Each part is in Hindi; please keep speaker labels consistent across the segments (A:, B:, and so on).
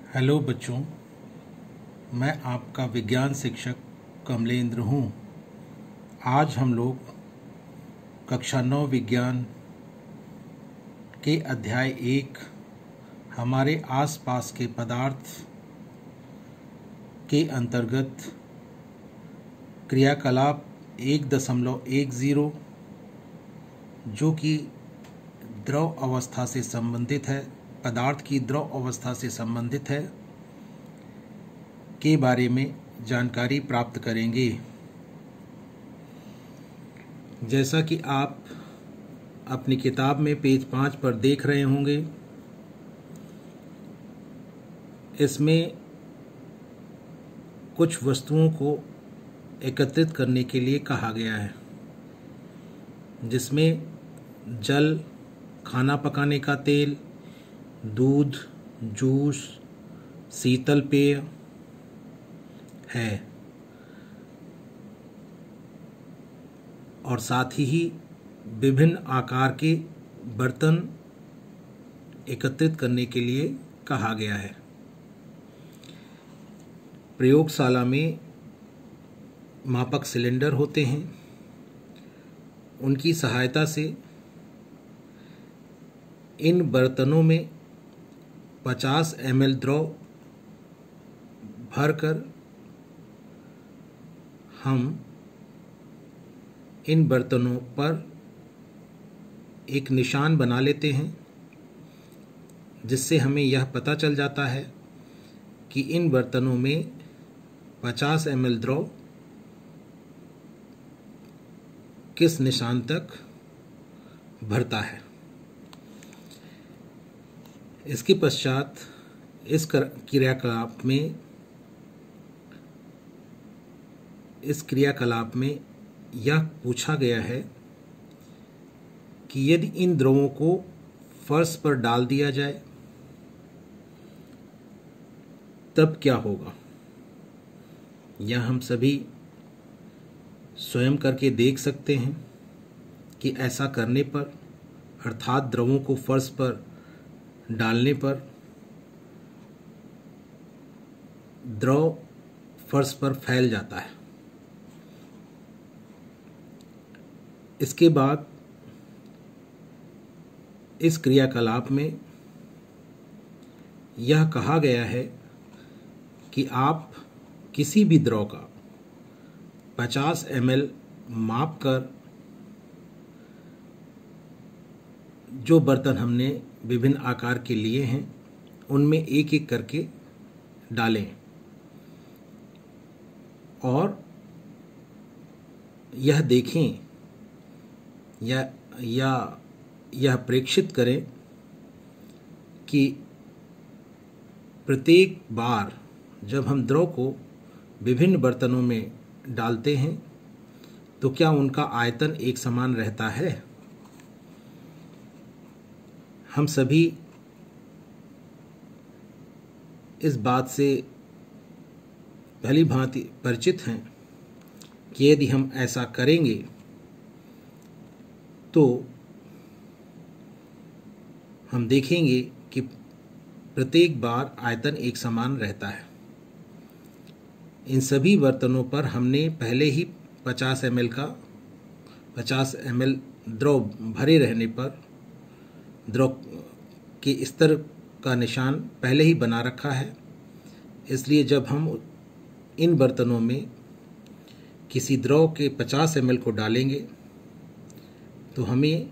A: हेलो बच्चों, मैं आपका विज्ञान शिक्षक कमलेंद्र हूँ। आज हम लोग कक्षा 9 विज्ञान के अध्याय 1 हमारे आसपास के पदार्थ के अंतर्गत क्रियाकलाप 1.10 जो कि द्रव अवस्था से संबंधित है, पदार्थ की द्रव अवस्था से संबंधित है, के बारे में जानकारी प्राप्त करेंगे। जैसा कि आप अपनी किताब में पेज 5 पर देख रहे होंगे, इसमें कुछ वस्तुओं को एकत्रित करने के लिए कहा गया है, जिसमें जल, खाना पकाने का तेल, दूध, जूस, शीतल पेय है और साथ ही विभिन्न आकार के बर्तन एकत्रित करने के लिए कहा गया है। प्रयोगशाला में मापक सिलेंडर होते हैं, उनकी सहायता से इन बर्तनों में 50 ml द्रव भरकर हम इन बर्तनों पर एक निशान बना लेते हैं, जिससे हमें यह पता चल जाता है कि इन बर्तनों में 50 ml द्रव किस निशान तक भरता है। इसके पश्चात इस क्रियाकलाप में यह पूछा गया है कि यदि इन द्रवों को फर्श पर डाल दिया जाए तब क्या होगा। यह हम सभी स्वयं करके देख सकते हैं कि ऐसा करने पर, अर्थात द्रवों को फर्श पर डालने पर, द्रव फर्श पर फैल जाता है। इसके बाद इस क्रियाकलाप में यह कहा गया है कि आप किसी भी द्रव का 50 ml माप कर जो बर्तन हमने विभिन्न आकार के लिए हैं उनमें एक एक करके डालें और यह देखें या यह प्रेक्षित करें कि प्रत्येक बार जब हम द्रव को विभिन्न बर्तनों में डालते हैं तो क्या उनका आयतन एक समान रहता है। हम सभी इस बात से भली भांति परिचित हैं कि यदि हम ऐसा करेंगे तो हम देखेंगे कि प्रत्येक बार आयतन एक समान रहता है। इन सभी बर्तनों पर हमने पहले ही 50 ml द्रव भरे रहने पर द्रव के स्तर का निशान पहले ही बना रखा है। इसलिए जब हम इन बर्तनों में किसी द्रव के 50 ml को डालेंगे तो हमें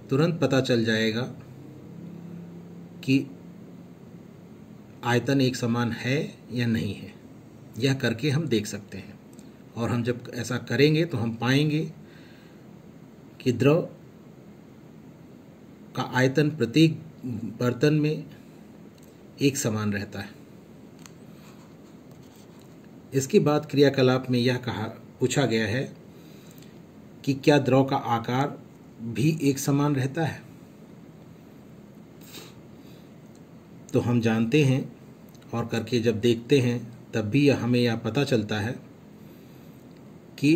A: तुरंत पता चल जाएगा कि आयतन एक समान है या नहीं है। यह करके हम देख सकते हैं और हम जब ऐसा करेंगे तो हम पाएंगे कि द्रव का आयतन प्रत्येक बर्तन में एक समान रहता है। इसके बाद क्रियाकलाप में यह पूछा गया है कि क्या द्रव का आकार भी एक समान रहता है। तो हम जानते हैं और करके जब देखते हैं तब भी हमें यह पता चलता है कि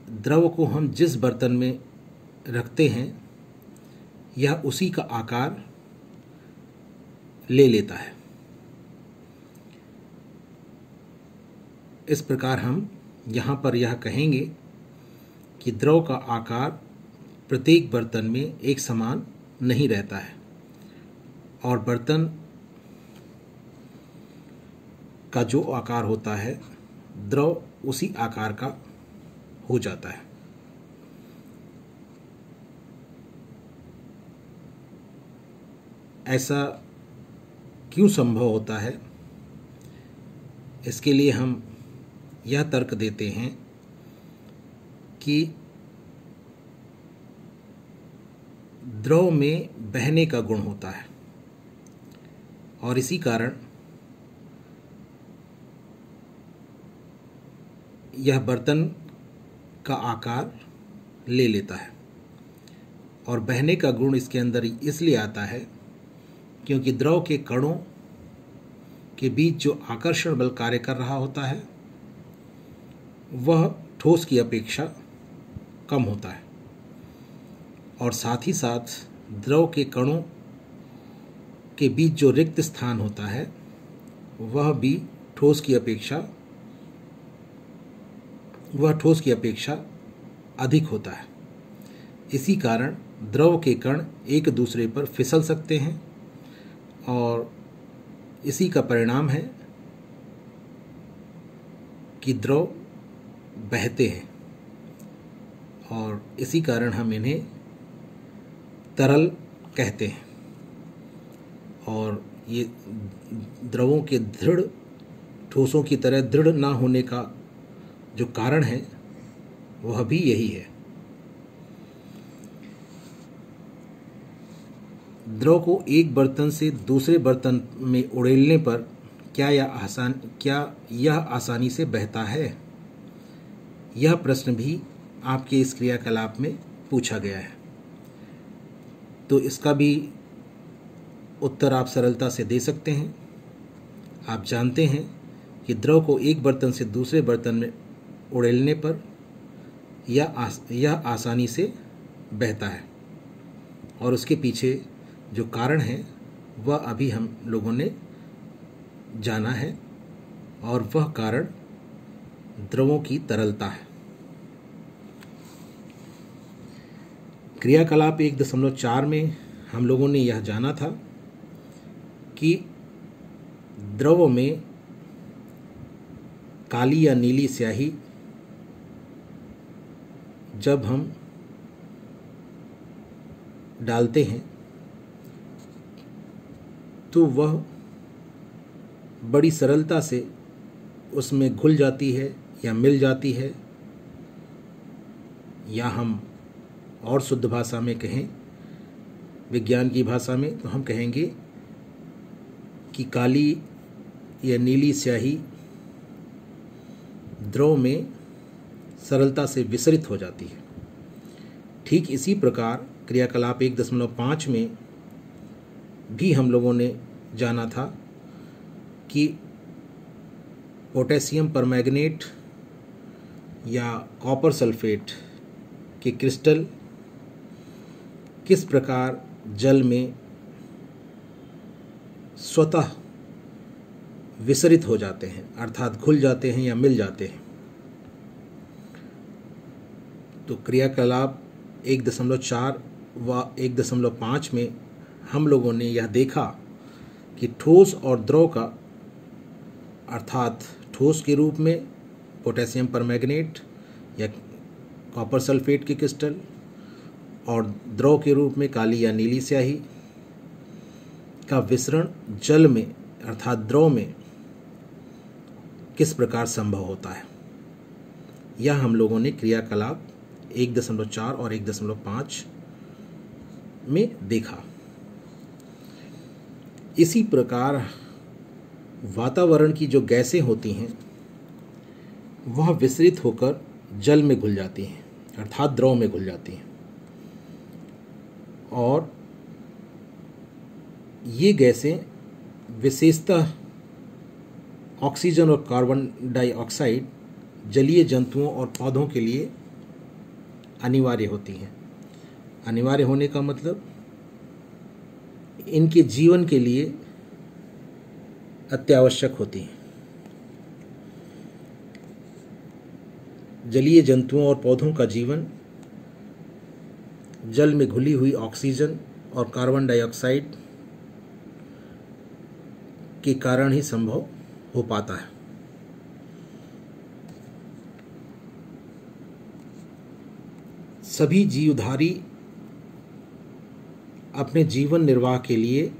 A: द्रव को हम जिस बर्तन में रखते हैं यह उसी का आकार ले लेता है। इस प्रकार हम यहाँ पर यह कहेंगे कि द्रव का आकार प्रत्येक बर्तन में एक समान नहीं रहता है और बर्तन का जो आकार होता है द्रव उसी आकार का हो जाता है। ऐसा क्यों संभव होता है? इसके लिए हम यह तर्क देते हैं कि द्रव में बहने का गुण होता है और इसी कारण यह बर्तन का आकार ले लेता है। और बहने का गुण इसके अंदर इसलिए आता है क्योंकि द्रव के कणों के बीच जो आकर्षण बल कार्य कर रहा होता है वह ठोस की अपेक्षा कम होता है और साथ ही साथ द्रव के कणों के बीच जो रिक्त स्थान होता है वह भी ठोस की अपेक्षा अधिक होता है। इसी कारण द्रव के कण एक दूसरे पर फिसल सकते हैं और इसी का परिणाम है कि द्रव बहते हैं और इसी कारण हम इन्हें तरल कहते हैं। और ये द्रवों के दृढ़ ठोसों की तरह दृढ़ ना होने का जो कारण है वह भी यही है। द्रव को एक बर्तन से दूसरे बर्तन में उड़ेलने पर क्या यह आसानी से बहता है? यह प्रश्न भी आपके इस क्रियाकलाप में पूछा गया है। तो इसका भी उत्तर आप सरलता से दे सकते हैं। आप जानते हैं कि द्रव को एक बर्तन से दूसरे बर्तन में उड़ेलने पर यह आसानी से बहता है और उसके पीछे जो कारण है वह अभी हम लोगों ने जाना है और वह कारण द्रवों की तरलता है। क्रियाकलाप 1.4 में हम लोगों ने यह जाना था कि द्रव में काली या नीली स्याही जब हम डालते हैं तो वह बड़ी सरलता से उसमें घुल जाती है या मिल जाती है, या हम और शुद्ध भाषा में कहें, विज्ञान की भाषा में, तो हम कहेंगे कि काली या नीली स्याही द्रव में सरलता से विसरित हो जाती है। ठीक इसी प्रकार क्रियाकलाप 1.5 में भी हम लोगों ने जाना था कि पोटेशियम परमैंगनेट या कॉपर सल्फेट के क्रिस्टल किस प्रकार जल में स्वतः विसरित हो जाते हैं, अर्थात घुल जाते हैं या मिल जाते हैं। तो क्रियाकलाप 1.4 व 1.5 में हम लोगों ने यह देखा कि ठोस और द्रव का, अर्थात ठोस के रूप में पोटेशियम परमैंगनेट या कॉपर सल्फेट के क्रिस्टल और द्रव के रूप में काली या नीली स्याही का विसरण जल में, अर्थात द्रव में किस प्रकार संभव होता है, यह हम लोगों ने क्रियाकलाप 1.4 और 1.5 में देखा। इसी प्रकार वातावरण की जो गैसें होती हैं वह विसरित होकर जल में घुल जाती हैं, अर्थात द्रव में घुल जाती हैं, और ये गैसें विशेषतः ऑक्सीजन और कार्बन डाइऑक्साइड जलीय जंतुओं और पौधों के लिए अनिवार्य होती हैं। अनिवार्य होने का मतलब इनके जीवन के लिए अत्यावश्यक होती हैं। जलीय जंतुओं और पौधों का जीवन जल में घुली हुई ऑक्सीजन और कार्बन डाइऑक्साइड के कारण ही संभव हो पाता है। सभी जीवधारी अपने जीवन निर्वाह के लिए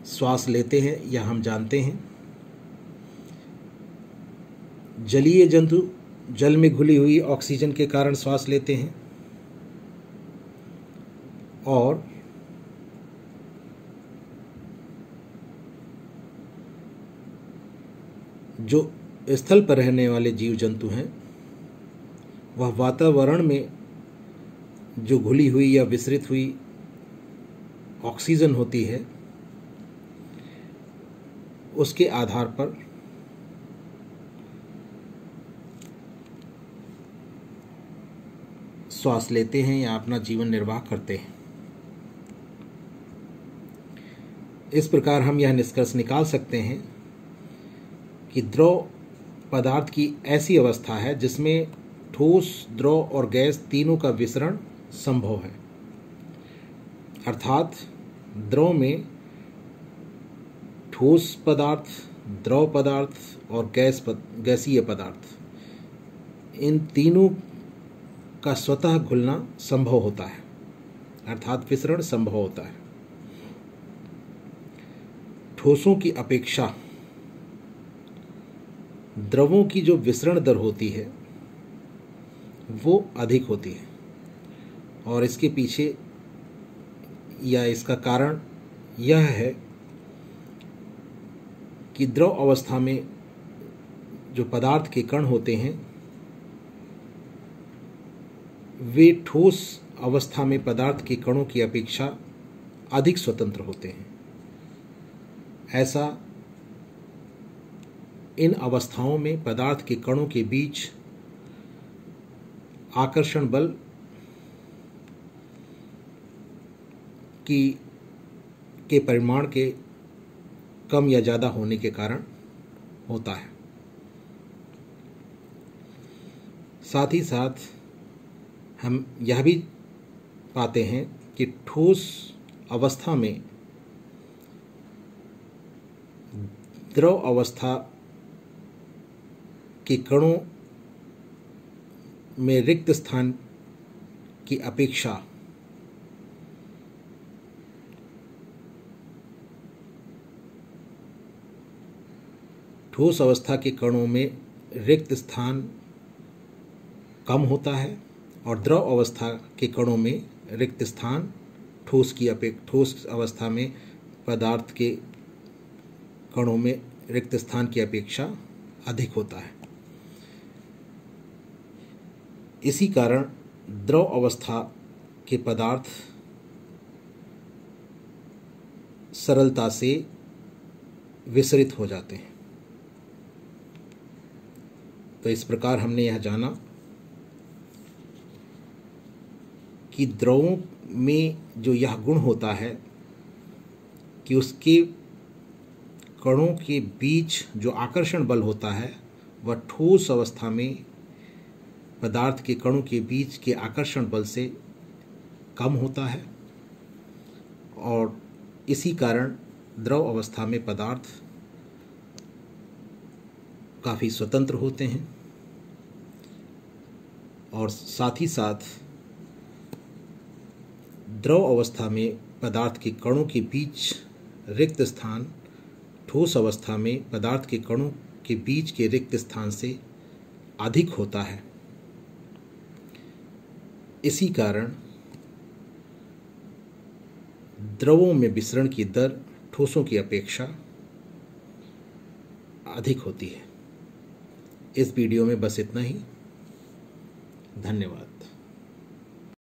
A: श्वास लेते हैं, यह हम जानते हैं। जलीय जंतु जल में घुली हुई ऑक्सीजन के कारण श्वास लेते हैं और जो स्थल पर रहने वाले जीव जंतु हैं वह वातावरण में जो घुली हुई या विसरित हुई ऑक्सीजन होती है उसके आधार पर श्वास लेते हैं या अपना जीवन निर्वाह करते हैं। इस प्रकार हम यह निष्कर्ष निकाल सकते हैं कि द्रव पदार्थ की ऐसी अवस्था है जिसमें ठोस, द्रव और गैस तीनों का विसरण संभव है। अर्थात द्रव में ठोस पदार्थ, द्रव पदार्थ और गैसीय पदार्थ, इन तीनों का स्वतः घुलना संभव होता है, अर्थात विसरण संभव होता है। ठोसों की अपेक्षा द्रवों की जो विसरण दर होती है वो अधिक होती है और इसके पीछे या इसका कारण यह है कि द्रव अवस्था में जो पदार्थ के कण होते हैं वे ठोस अवस्था में पदार्थ के कणों की अपेक्षा अधिक स्वतंत्र होते हैं। ऐसा इन अवस्थाओं में पदार्थ के कणों के बीच आकर्षण बल के परिमाण के कम या ज़्यादा होने के कारण होता है। साथ ही साथ हम यह भी पाते हैं कि ठोस अवस्था में द्रव अवस्था के कणों में रिक्त स्थान की अपेक्षा ठोस अवस्था के कणों में रिक्त स्थान कम होता है और द्रव अवस्था के कणों में रिक्त स्थान ठोस अवस्था में पदार्थ के कणों में रिक्त स्थान की अपेक्षा अधिक होता है। इसी कारण द्रव अवस्था के पदार्थ सरलता से विसरित हो जाते हैं। तो इस प्रकार हमने यह जाना कि द्रवों में जो यह गुण होता है कि उसके कणों के बीच जो आकर्षण बल होता है वह ठोस अवस्था में पदार्थ के कणों के बीच के आकर्षण बल से कम होता है और इसी कारण द्रव अवस्था में पदार्थ काफ़ी स्वतंत्र होते हैं और साथ ही साथ द्रव अवस्था में पदार्थ के कणों के बीच रिक्त स्थान ठोस अवस्था में पदार्थ के कणों के बीच के रिक्त स्थान से अधिक होता है। इसी कारण द्रवों में विसरण की दर ठोसों की अपेक्षा अधिक होती है। इस वीडियो में बस इतना ही। धन्यवाद।